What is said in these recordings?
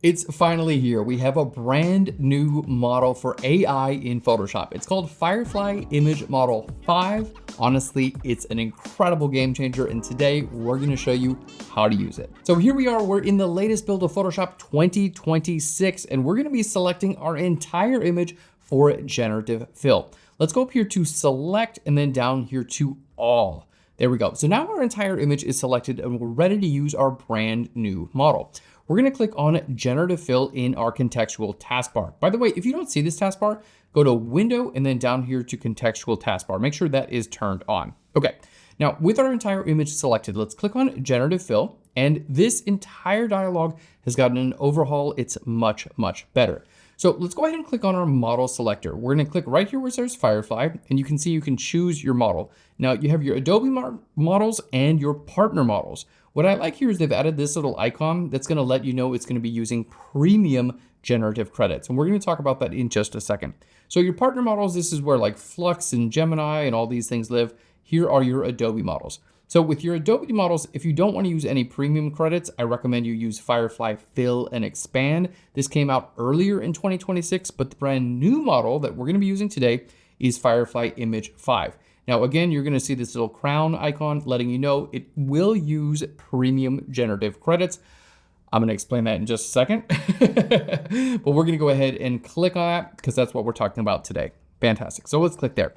It's finally here. We have a brand new model for AI in Photoshop. It's called Firefly Image Model 5. Honestly, it's an incredible game changer, and today we're gonna show you how to use it. So here we are, we're in the latest build of Photoshop 2026, and we're gonna be selecting our entire image for Generative Fill. Let's go up here to Select and then down here to All. There we go. So now our entire image is selected and we're ready to use our brand new model. We're gonna click on Generative Fill in our contextual taskbar. By the way, if you don't see this taskbar, go to Window and then down here to Contextual Taskbar. Make sure that is turned on. Okay, now with our entire image selected, let's click on Generative Fill, and this entire dialog has gotten an overhaul. It's much, much better. So let's go ahead and click on our model selector. We're gonna click right here where it says Firefly, and you can see you can choose your model. Now you have your Adobe models and your partner models. What I like here is they've added this little icon that's gonna let you know it's gonna be using premium generative credits. And we're gonna talk about that in just a second. So your partner models, this is where like Flux and Gemini and all these things live. Here are your Adobe models. So with your Adobe models, if you don't want to use any premium credits, I recommend you use Firefly Fill and Expand. This came out earlier in 2026, but the brand new model that we're going to be using today is Firefly Image 5. Now, again, you're going to see this little crown icon letting you know it will use premium generative credits. I'm going to explain that in just a second, but we're going to go ahead and click on that because that's what we're talking about today. Fantastic. So let's click there.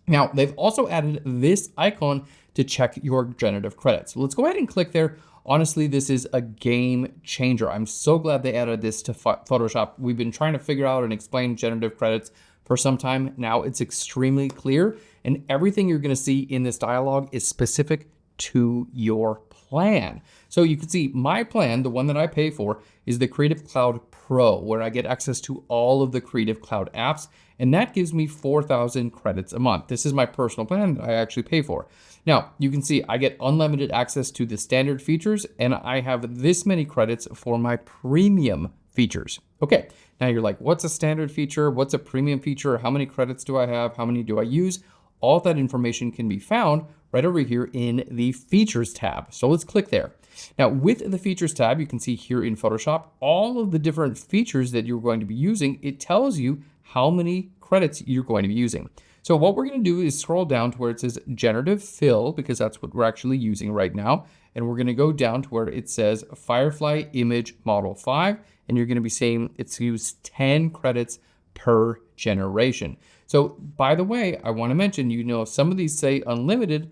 Now, they've also added this icon to check your generative credits. So let's go ahead and click there. Honestly, this is a game changer. I'm so glad they added this to Photoshop. We've been trying to figure out and explain generative credits for some time. Now it's extremely clear, and everything you're gonna see in this dialog is specific to your plan. So you can see my plan, the one that I pay for, is the Creative Cloud Pro, where I get access to all of the Creative Cloud apps, and that gives me 4,000 credits a month. This is my personal plan that I actually pay for. Now, you can see I get unlimited access to the standard features, and I have this many credits for my premium features. Okay, now you're like, what's a standard feature? What's a premium feature? How many credits do I have? How many do I use? All that information can be found right over here in the Features tab. So let's click there. Now, with the Features tab, you can see here in Photoshop, all of the different features that you're going to be using. It tells you how many credits you're going to be using. So what we're going to do is scroll down to where it says Generative Fill, because that's what we're actually using right now. And we're going to go down to where it says Firefly Image Model 5, and you're going to be saying it's used 10 credits per generation. So by the way, I want to mention, if some of these say unlimited,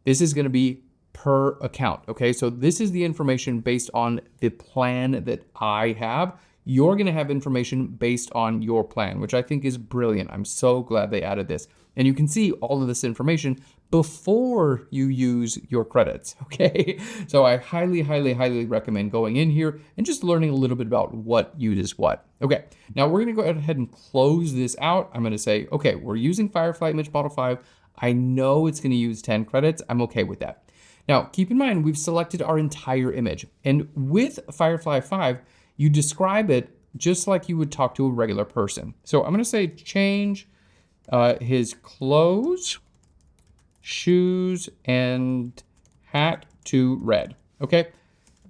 this is going to be per account. Okay, so this is the information based on the plan that I have. You're going to have information based on your plan, which I think is brilliant. I'm so glad they added this. And you can see all of this information before you use your credits, okay? So I highly, highly, highly recommend going in here and just learning a little bit about what uses what. Okay, now we're gonna go ahead and close this out. I'm gonna say, okay, we're using Firefly Image Model 5. I know it's gonna use 10 credits. I'm okay with that. Now, keep in mind, we've selected our entire image. And with Firefly 5, you describe it just like you would talk to a regular person. So I'm gonna say change his clothes, shoes, and hat to red, okay?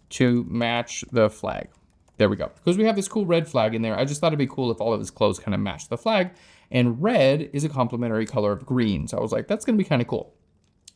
To match the flag. There we go. Because we have this cool red flag in there, I just thought it'd be cool if all of his clothes kind of match the flag. And red is a complementary color of green. So I was like, that's gonna be kind of cool.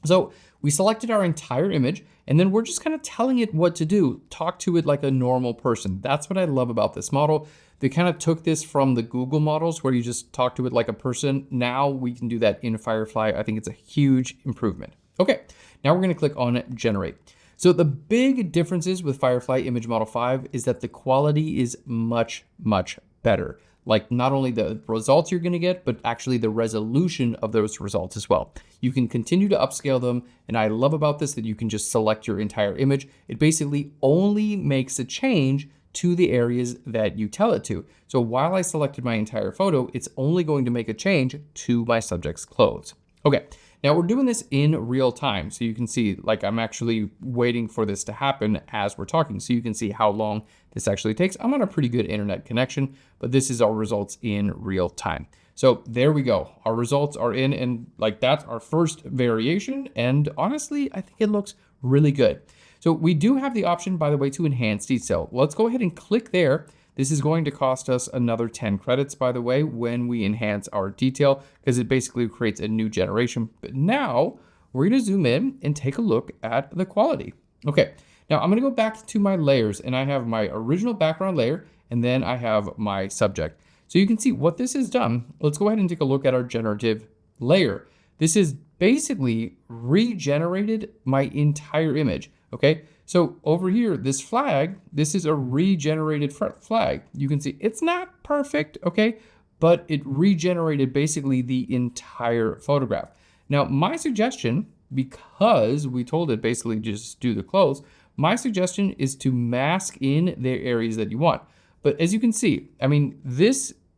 So we selected our entire image, and then we're just kind of telling it what to do. Talk to it like a normal person. That's what I love about this model. They kind of took this from the Google models where you just talk to it like a person. Now we can do that in Firefly. I think it's a huge improvement. Okay, now we're gonna click on Generate. So the big differences with Firefly Image Model 5 is that the quality is much, much better. Like not only the results you're gonna get, but actually the resolution of those results as well. You can continue to upscale them, and I love about this that you can just select your entire image. It basically only makes a change to the areas that you tell it to. So while I selected my entire photo, it's only going to make a change to my subject's clothes. Okay, now we're doing this in real time. So you can see, like I'm actually waiting for this to happen as we're talking. So you can see how long this actually takes. I'm on a pretty good internet connection, but this is our results in real time. So there we go. Our results are in, and like that's our first variation. And honestly, I think it looks really good. So we do have the option, by the way, to enhance detail. Let's go ahead and click there. This is going to cost us another 10 credits, by the way, when we enhance our detail, because it basically creates a new generation. But now we're going to zoom in and take a look at the quality. Okay, now I'm going to go back to my layers, and I have my original background layer, and then I have my subject. So you can see what this has done. Let's go ahead and take a look at our generative layer. This is basically regenerated my entire image. Okay, so over here, this flag, this is a regenerated flag. You can see it's not perfect, okay, but it regenerated basically the entire photograph. Now, my suggestion, because we told it basically just do the close, my suggestion is to mask in the areas that you want. But as you can see, I mean,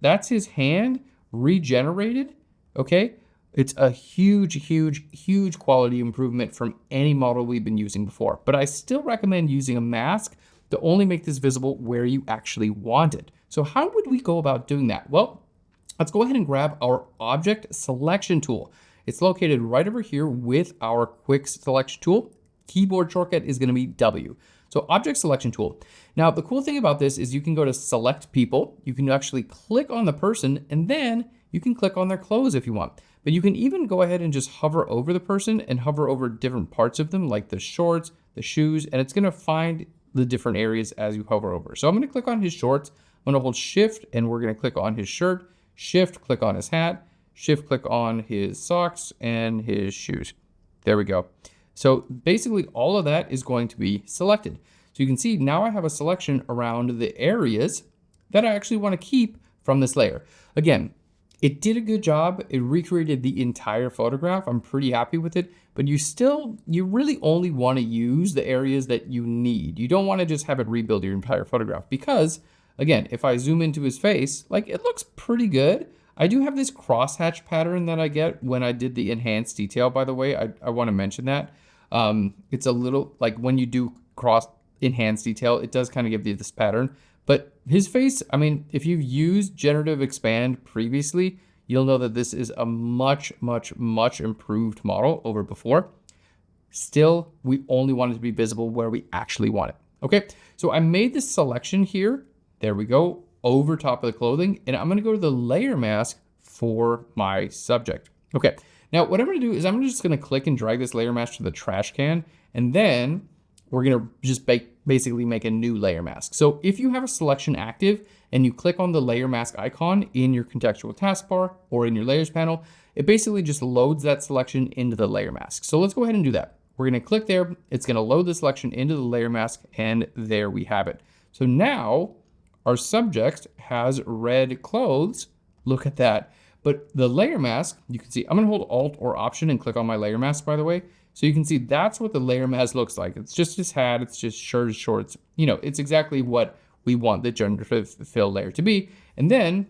that's his hand regenerated, okay? It's a huge quality improvement from any model we've been using before. But I still recommend using a mask to only make this visible where you actually want it. So how would we go about doing that? Well, let's go ahead and grab our object selection tool. It's located right over here with our quick selection tool. Keyboard shortcut is going to be W. So object selection tool. Now, the cool thing about this is you can go to select people. You can actually click on the person, and then you can click on their clothes if you want. But you can even go ahead and just hover over the person and hover over different parts of them, like the shorts, the shoes, and it's going to find the different areas as you hover over. So I'm going to click on his shorts. I'm going to hold Shift, and we're going to click on his shirt. Shift, click on his hat. Shift, click on his socks and his shoes. There we go. So basically all of that is going to be selected. So you can see now I have a selection around the areas that I actually want to keep from this layer. Again, it did a good job. It recreated the entire photograph. I'm pretty happy with it, but you really only want to use the areas that you need. You don't want to just have it rebuild your entire photograph because, again, if I zoom into his face, like it looks pretty good. I do have this crosshatch pattern that I get when I did the enhanced detail, by the way. I want to mention that. It's a little, like when you do cross enhanced detail, it does kind of give you this pattern. But his face, I mean, if you've used Generative Expand previously, you'll know that this is a much improved model over before. Still, we only want it to be visible where we actually want it. Okay, so I made this selection here. There we go, over top of the clothing. And I'm gonna go to the layer mask for my subject. Okay, now what I'm gonna do is I'm just gonna click and drag this layer mask to the trash can. And then we're gonna just basically make a new layer mask. So if you have a selection active and you click on the layer mask icon in your contextual taskbar or in your layers panel, it basically just loads that selection into the layer mask. So let's go ahead and do that. We're gonna click there, it's gonna load the selection into the layer mask, and there we have it. So now our subject has red clothes. Look at that. But the layer mask, you can see, I'm gonna hold Alt or Option and click on my layer mask, by the way. So you can see that's what the layer mask looks like. It's just his hat, it's just shirt, shorts. You know, it's exactly what we want the Generative Fill layer to be. And then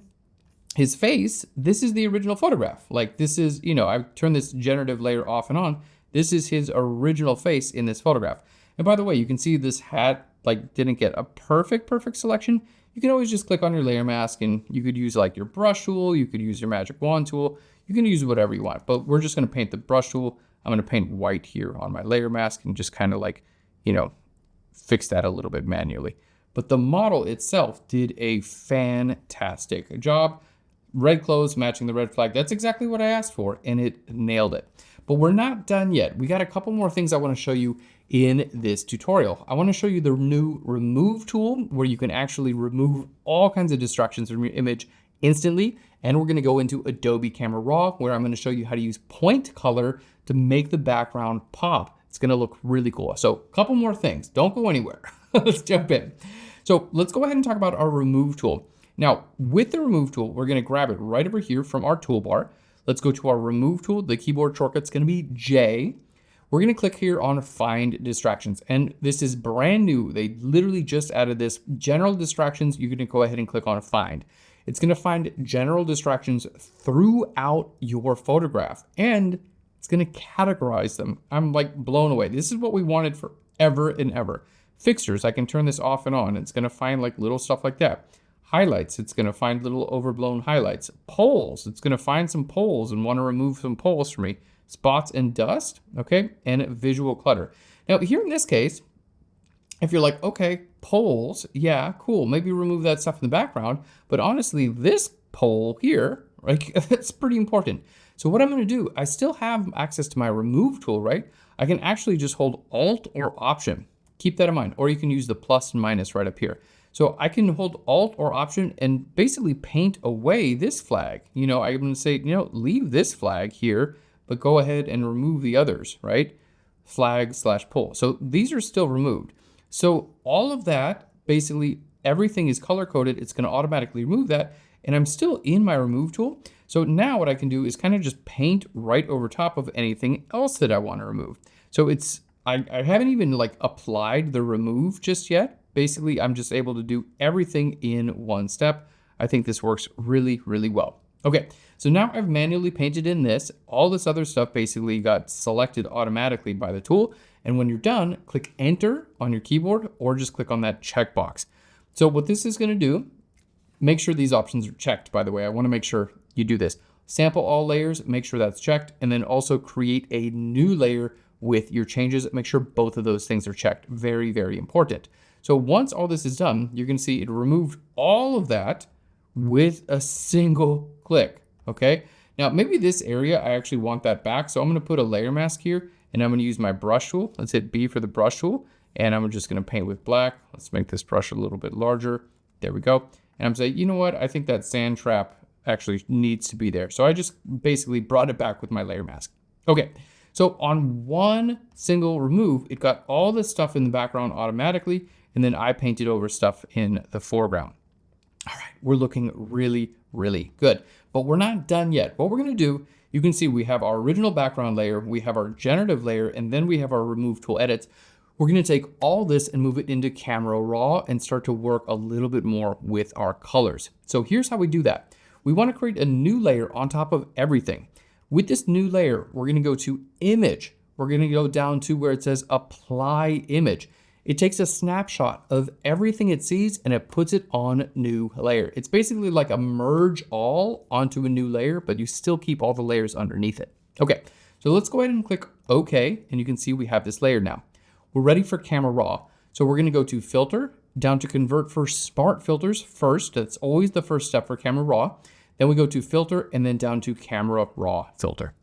his face, this is the original photograph. Like this is, you know, I turn this generative layer off and on. This is his original face in this photograph. And by the way, you can see this hat like didn't get a perfect selection. You can always just click on your layer mask and you could use like your brush tool. You could use your magic wand tool. You can use whatever you want, but we're just gonna paint the brush tool. I'm gonna paint white here on my layer mask and just kind of like, you know, fix that a little bit manually. But the model itself did a fantastic job. Red clothes matching the red flag. That's exactly what I asked for, and it nailed it. But we're not done yet. We got a couple more things I wanna show you in this tutorial. I wanna show you the new remove tool where you can actually remove all kinds of distractions from your image instantly. And we're gonna go into Adobe Camera Raw where I'm gonna show you how to use point color to make the background pop. It's gonna look really cool. So a couple more things, don't go anywhere. Let's jump in. So let's go ahead and talk about our remove tool. Now with the remove tool, we're gonna grab it right over here from our toolbar. Let's go to our remove tool. The keyboard shortcut's gonna be J. We're gonna click here on find distractions. And this is brand new. They literally just added this. General distractions, you're gonna go ahead and click on find. It's gonna find general distractions throughout your photograph and it's gonna categorize them. I'm like blown away. This is what we wanted forever and ever. Fixtures, I can turn this off and on. It's gonna find like little stuff like that. Highlights, it's gonna find little overblown highlights. Poles, it's gonna find some poles and wanna remove some poles for me. Spots and dust, okay? And visual clutter. Now here in this case, If you're like, okay, poles, yeah, cool, maybe remove that stuff in the background, but honestly, this pole here, right, that's pretty important. So what I'm gonna do, I still have access to my remove tool, right? I can actually just hold Alt or Option. Keep that in mind, or you can use the plus and minus right up here. So I can hold Alt or Option and basically paint away this flag. You know, I'm gonna say, you know, leave this flag here, but go ahead and remove the others, right? Flag / pole. So these are still removed. So all of that, basically everything is color coded. It's gonna automatically remove that. And I'm still in my remove tool. So now what I can do is kind of just paint right over top of anything else that I want to remove. So I haven't even like applied the remove just yet. Basically, I'm just able to do everything in one step. I think this works really, really well. Okay, so now I've manually painted in this. All this other stuff basically got selected automatically by the tool. And when you're done, click Enter on your keyboard or just click on that checkbox. So what this is gonna do, make sure these options are checked, by the way. I wanna make sure you do this. Sample all layers, make sure that's checked, and then also create a new layer with your changes. Make sure both of those things are checked. Very, very important. So once all this is done, you're gonna see it removed all of that with a single click, okay? Now, maybe this area, I actually want that back. So I'm gonna put a layer mask here and I'm gonna use my brush tool. Let's hit B for the brush tool. And I'm just gonna paint with black. Let's make this brush a little bit larger. There we go. And I'm saying, you know what? I think that sand trap actually needs to be there. So I just basically brought it back with my layer mask. Okay, so on one single remove, it got all this stuff in the background automatically, and then I painted over stuff in the foreground. All right, we're looking really, really good, but we're not done yet. What we're gonna do, you can see we have our original background layer, we have our generative layer, and then we have our remove tool edits. We're gonna take all this and move it into Camera Raw and start to work a little bit more with our colors. So here's how we do that. We wanna create a new layer on top of everything. With this new layer, we're gonna go to Image. We're gonna go down to where it says Apply Image. It takes a snapshot of everything it sees and it puts it on new layer. It's basically like a merge all onto a new layer, but you still keep all the layers underneath it. Okay, so let's go ahead and click OK, and you can see we have this layer now. We're ready for Camera Raw. So we're gonna go to Filter, down to Convert for Smart Filters first. That's always the first step for Camera Raw. Then we go to Filter and then down to Camera Raw Filter.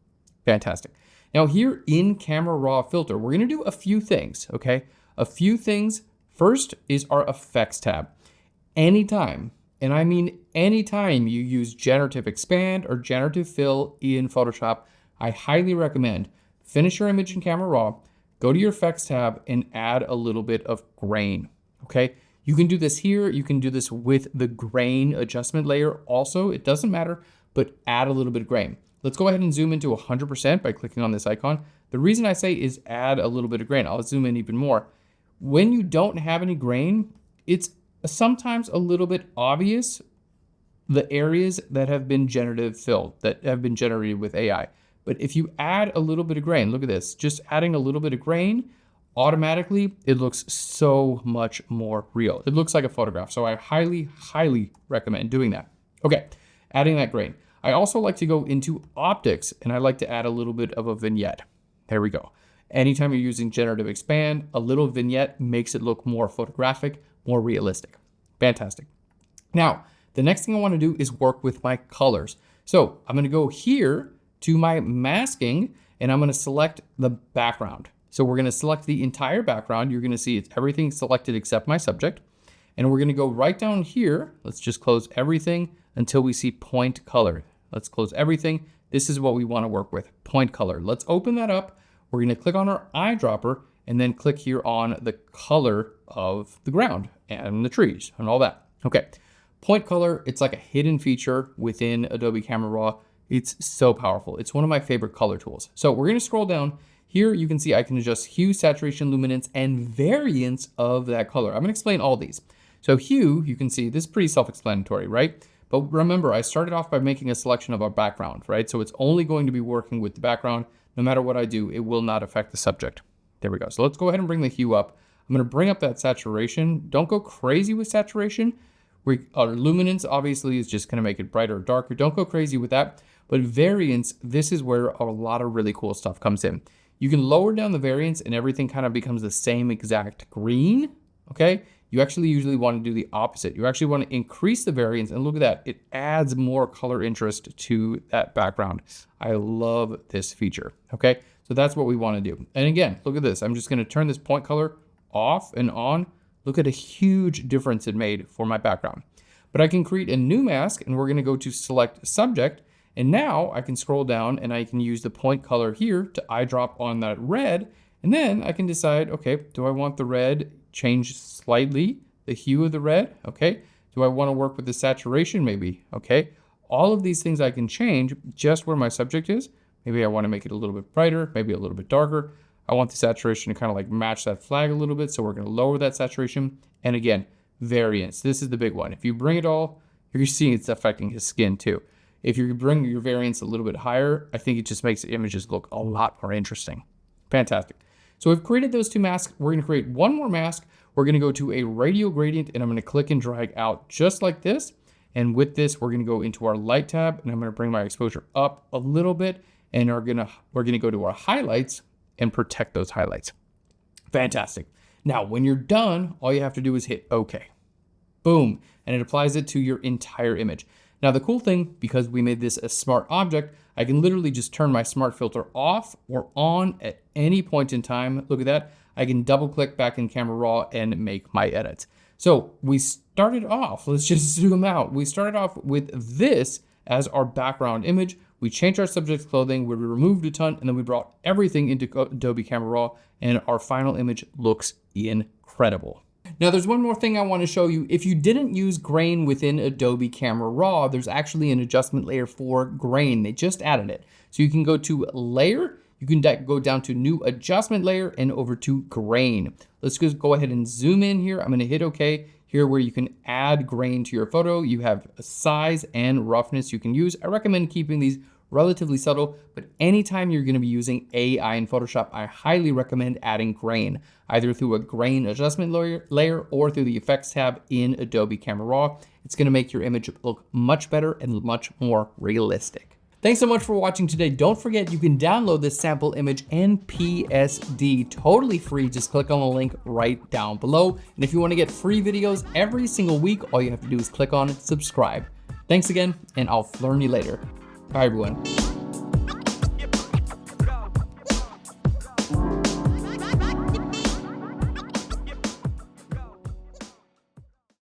Fantastic. Now here in Camera Raw Filter, we're gonna do a few things, okay? A few things. First is our Effects tab. Anytime, and I mean anytime you use Generative Expand or Generative Fill in Photoshop, I highly recommend finish your image in Camera Raw, go to your Effects tab and add a little bit of grain, okay? You can do this here. You can do this with the grain adjustment layer also. It doesn't matter, but add a little bit of grain. Let's go ahead and zoom into 100% by clicking on this icon. The reason I say is add a little bit of grain. I'll zoom in even more. When you don't have any grain, it's sometimes a little bit obvious the areas that have been generative filled, that have been generated with AI. But if you add a little bit of grain, look at this, just adding a little bit of grain, automatically, it looks so much more real. It looks like a photograph. So I highly, highly recommend doing that. Okay, adding that grain. I also like to go into optics and I like to add a little bit of a vignette. There we go. Anytime you're using Generative Expand, a little vignette makes it look more photographic, more realistic. Fantastic. Now, the next thing I want to do is work with my colors. So I'm going to go here to my masking and I'm going to select the background. So we're going to select the entire background. You're going to see it's everything selected except my subject. And we're going to go right down here. Let's just close everything until we see point color. Let's close everything. This is what we want to work with, point color. Let's open that up. We're going to click on our eyedropper and then click here on the color of the ground and the trees and all that. Okay, point color, it's like a hidden feature within Adobe Camera Raw. It's so powerful. It's one of my favorite color tools. So we're going to scroll down. Here you can see I can adjust hue, saturation, luminance, and variance of that color. I'm gonna explain all these. So hue, you can see this is pretty self-explanatory, right? But remember, I started off by making a selection of our background, right? So it's only going to be working with the background. No matter what I do, it will not affect the subject. There we go. So let's go ahead and bring the hue up. I'm gonna bring up that saturation. Don't go crazy with saturation. Our luminance obviously is just gonna make it brighter or darker. Don't go crazy with that. But variance, this is where a lot of really cool stuff comes in. You can lower down the variance and everything kind of becomes the same exact green, okay? You actually usually want to do the opposite. You actually want to increase the variance, and look at that. It adds more color interest to that background. I love this feature, okay? So that's what we want to do. And again, look at this. I'm just going to turn this point color off and on. Look at a huge difference it made for my background. But I can create a new mask, and we're going to go to select subject. And now I can scroll down and I can use the point color here to eyedrop on that red. And then I can decide, okay, do I want the red change slightly, the hue of the red? Okay. Do I want to work with the saturation maybe? Okay. All of these things I can change just where my subject is. Maybe I want to make it a little bit brighter, maybe a little bit darker. I want the saturation to kind of like match that flag a little bit. So we're going to lower that saturation. And again, variance. This is the big one. If you bring it all, you're seeing it's affecting his skin too. If you bring your variance a little bit higher, I think it just makes the images look a lot more interesting. Fantastic. So we've created those two masks. We're going to create one more mask. We're going to go to a radial gradient, and I'm going to click and drag out just like this. And with this, we're going to go into our light tab, and I'm going to bring my exposure up a little bit, and we're going to go to our highlights and protect those highlights. Fantastic. Now, when you're done, all you have to do is hit OK. Boom. And it applies it to your entire image. Now, the cool thing, because we made this a smart object, I can literally just turn my smart filter off or on at any point in time. Look at that. I can double click back in Camera Raw and make my edits. So we started off, let's just zoom out. We started off with this as our background image. We changed our subject's clothing, we removed a ton, and then we brought everything into Adobe Camera Raw, and our final image looks incredible. Now there's one more thing I want to show you. If you didn't use grain within Adobe Camera Raw, there's actually an adjustment layer for grain. They just added it. So you can go to layer, you can go down to new adjustment layer and over to grain. Let's just go ahead and zoom in here. I'm going to hit OK. Here where you can add grain to your photo, you have a size and roughness you can use. I recommend keeping these relatively subtle, but anytime you're going to be using AI in Photoshop, I highly recommend adding grain, either through a grain adjustment layer or through the effects tab in Adobe Camera Raw. It's going to make your image look much better and much more realistic. Thanks so much for watching today. Don't forget you can download this sample image in PSD totally free. Just click on the link right down below. And if you want to get free videos every single week, all you have to do is click on subscribe. Thanks again, and I'll Phlearn you later. Bye everyone.